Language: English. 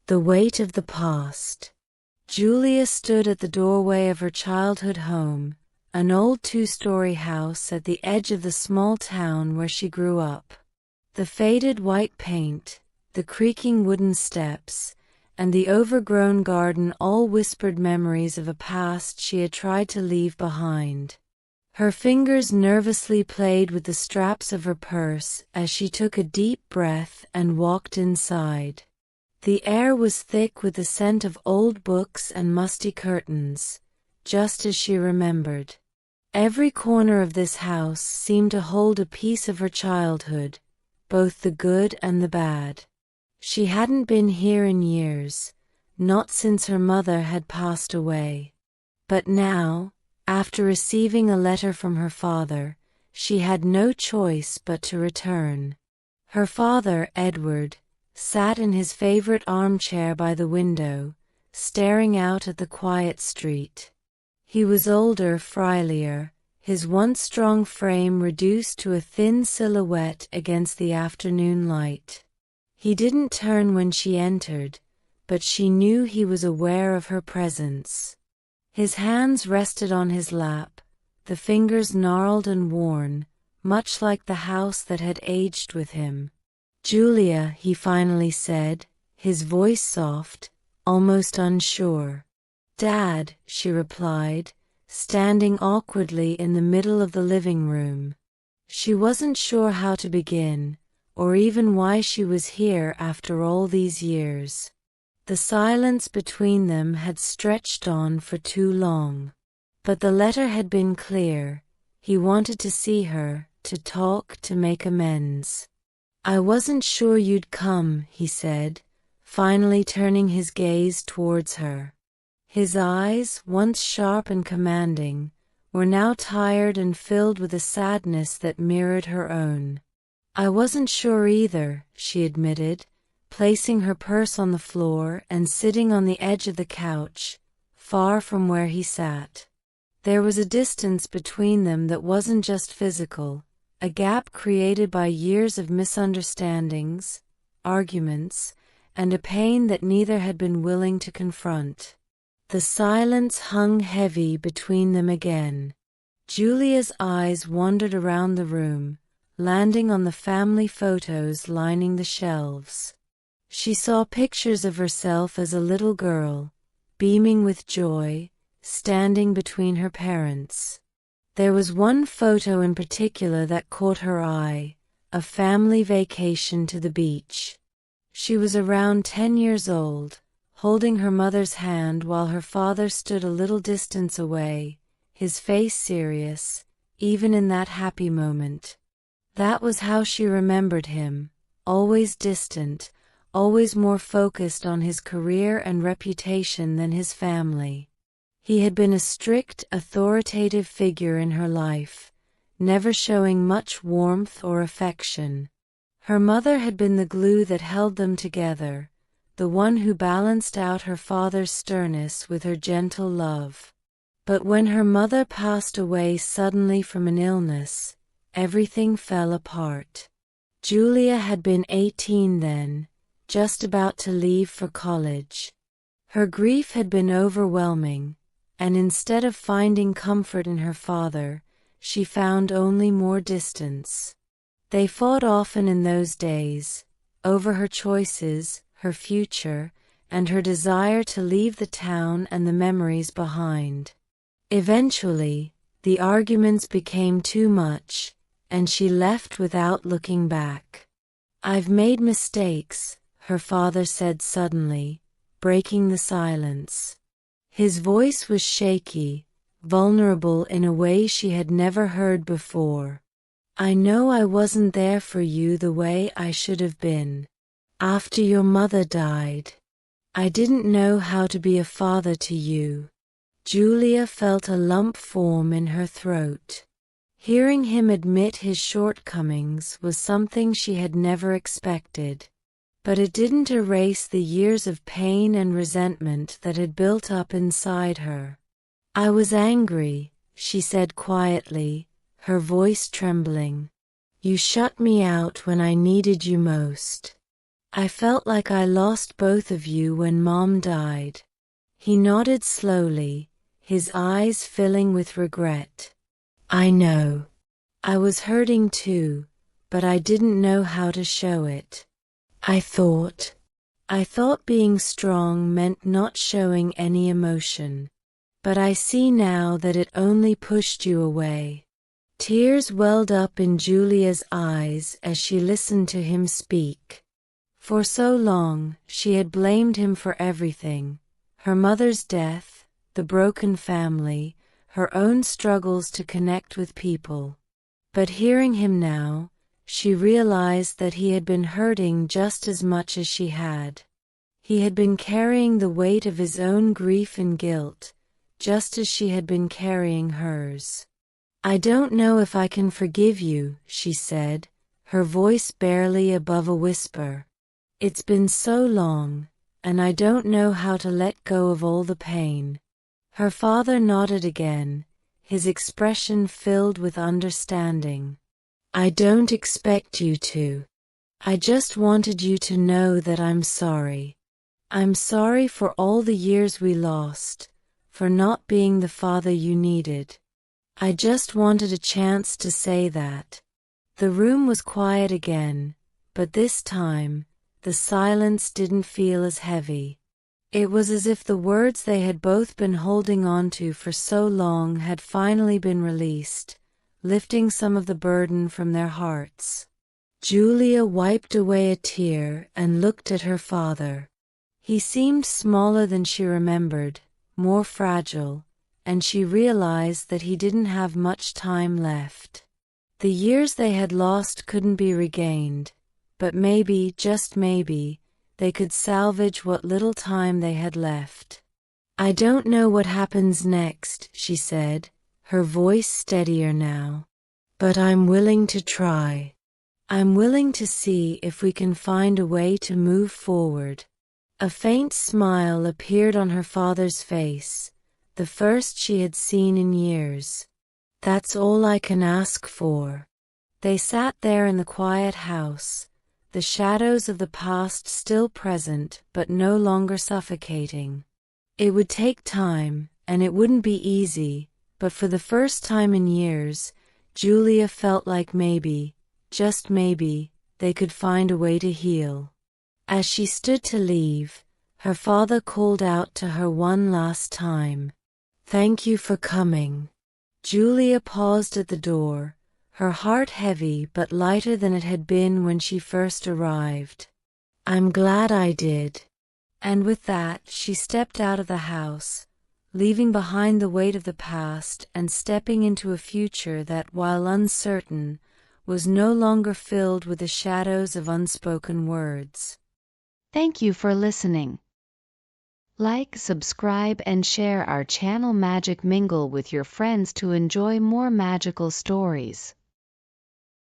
The weight of the past. Julia stood at the doorway of her childhood home, an old two-story house at the edge of the small town where she grew up. The faded white paint, the creaking wooden steps, and the overgrown garden all whispered memories of a past she had tried to leave behind. Her fingers nervously played with the straps of her purse as she took a deep breath and walked inside. The air was thick with the scent of old books and musty curtains, just as she remembered. Every corner of this house seemed to hold a piece of her childhood, both the good and the bad. She hadn't been here in years, not since her mother had passed away. But now, after receiving a letter from her father, she had no choice but to return. Her father, Edward, sat in his favorite armchair by the window, staring out at the quiet street. He was older, frilier, his once strong frame reduced to a thin silhouette against the afternoon light. He didn't turn when she entered, but she knew he was aware of her presence. His hands rested on his lap, the fingers gnarled and worn, much like the house that had aged with him. "Julia," he finally said, his voice soft, almost unsure. "Dad," she replied, standing awkwardly in the middle of the living room. She wasn't sure how to begin, or even why she was here after all these years. The silence between them had stretched on for too long. But the letter had been clear. He wanted to see her, to talk, to make amends. "I wasn't sure you'd come," he said, finally turning his gaze towards her. His eyes, once sharp and commanding, were now tired and filled with a sadness that mirrored her own. "I wasn't sure either," she admitted, placing her purse on the floor and sitting on the edge of the couch, far from where he sat. There was a distance between them that wasn't just physical, a gap created by years of misunderstandings, arguments, and a pain that neither had been willing to confront. The silence hung heavy between them again. Julia's eyes wandered around the room, landing on the family photos lining the shelves. She saw pictures of herself as a little girl, beaming with joy, standing between her parents. There was one photo in particular that caught her eye, a family vacation to the beach. She was around 10 years old, holding her mother's hand while her father stood a little distance away, his face serious, even in that happy moment. That was how she remembered him, always distant, always more focused on his career and reputation than his family. He had been a strict, authoritative figure in her life, never showing much warmth or affection. Her mother had been the glue that held them together, the one who balanced out her father's sternness with her gentle love. But when her mother passed away suddenly from an illness, everything fell apart. Julia had been 18 then, just about to leave for college. Her grief had been overwhelming, and instead of finding comfort in her father, she found only more distance. They fought often in those days, over her choices, her future, and her desire to leave the town and the memories behind. Eventually, the arguments became too much, and she left without looking back. "I've made mistakes," her father said suddenly, breaking the silence. His voice was shaky, vulnerable in a way she had never heard before. "I know I wasn't there for you the way I should have been. After your mother died, I didn't know how to be a father to you." Julia felt a lump form in her throat. Hearing him admit his shortcomings was something she had never expected. But it didn't erase the years of pain and resentment that had built up inside her. "I was angry," she said quietly, her voice trembling. "You shut me out when I needed you most. I felt like I lost both of you when Mom died. He nodded slowly, his eyes filling with regret. I know. I was hurting too, but I didn't know how to show it. I thought being strong meant not showing any emotion. But I see now that it only pushed you away. Tears welled up in Julia's eyes as she listened to him speak. For so long, she had blamed him for everything: her mother's death, the broken family, her own struggles to connect with people. But hearing him now, she realized that he had been hurting just as much as she had. He had been carrying the weight of his own grief and guilt, just as she had been carrying hers. I don't know if I can forgive you, she said, her voice barely above a whisper. It's been so long, and I don't know how to let go of all the pain. Her father nodded again, his expression filled with understanding. I don't expect you to. I just wanted you to know that I'm sorry. I'm sorry for all the years we lost, for not being the father you needed. I just wanted a chance to say that. The room was quiet again, but this time, the silence didn't feel as heavy. It was as if the words they had both been holding on to for so long had finally been released, lifting some of the burden from their hearts. Julia wiped away a tear and looked at her father. He seemed smaller than she remembered, more fragile, and she realized that he didn't have much time left. The years they had lost couldn't be regained, but maybe, just maybe, they could salvage what little time they had left. I don't know what happens next, she said, her voice steadier now. But I'm willing to try. I'm willing to see if we can find a way to move forward. A faint smile appeared on her father's face, the first she had seen in years. That's all I can ask for. They sat there in the quiet house, the shadows of the past still present but no longer suffocating. It would take time, and it wouldn't be easy, but for the first time in years, Julia felt like maybe, just maybe, they could find a way to heal. As she stood to leave, her father called out to her one last time. Thank you for coming. Julia paused at the door, her heart heavy but lighter than it had been when she first arrived. I'm glad I did. And with that, she stepped out of the house, leaving behind the weight of the past and stepping into a future that, while uncertain, was no longer filled with the shadows of unspoken words. Thank you for listening. Like, subscribe, and share our channel Magic Mingle with your friends to enjoy more magical stories.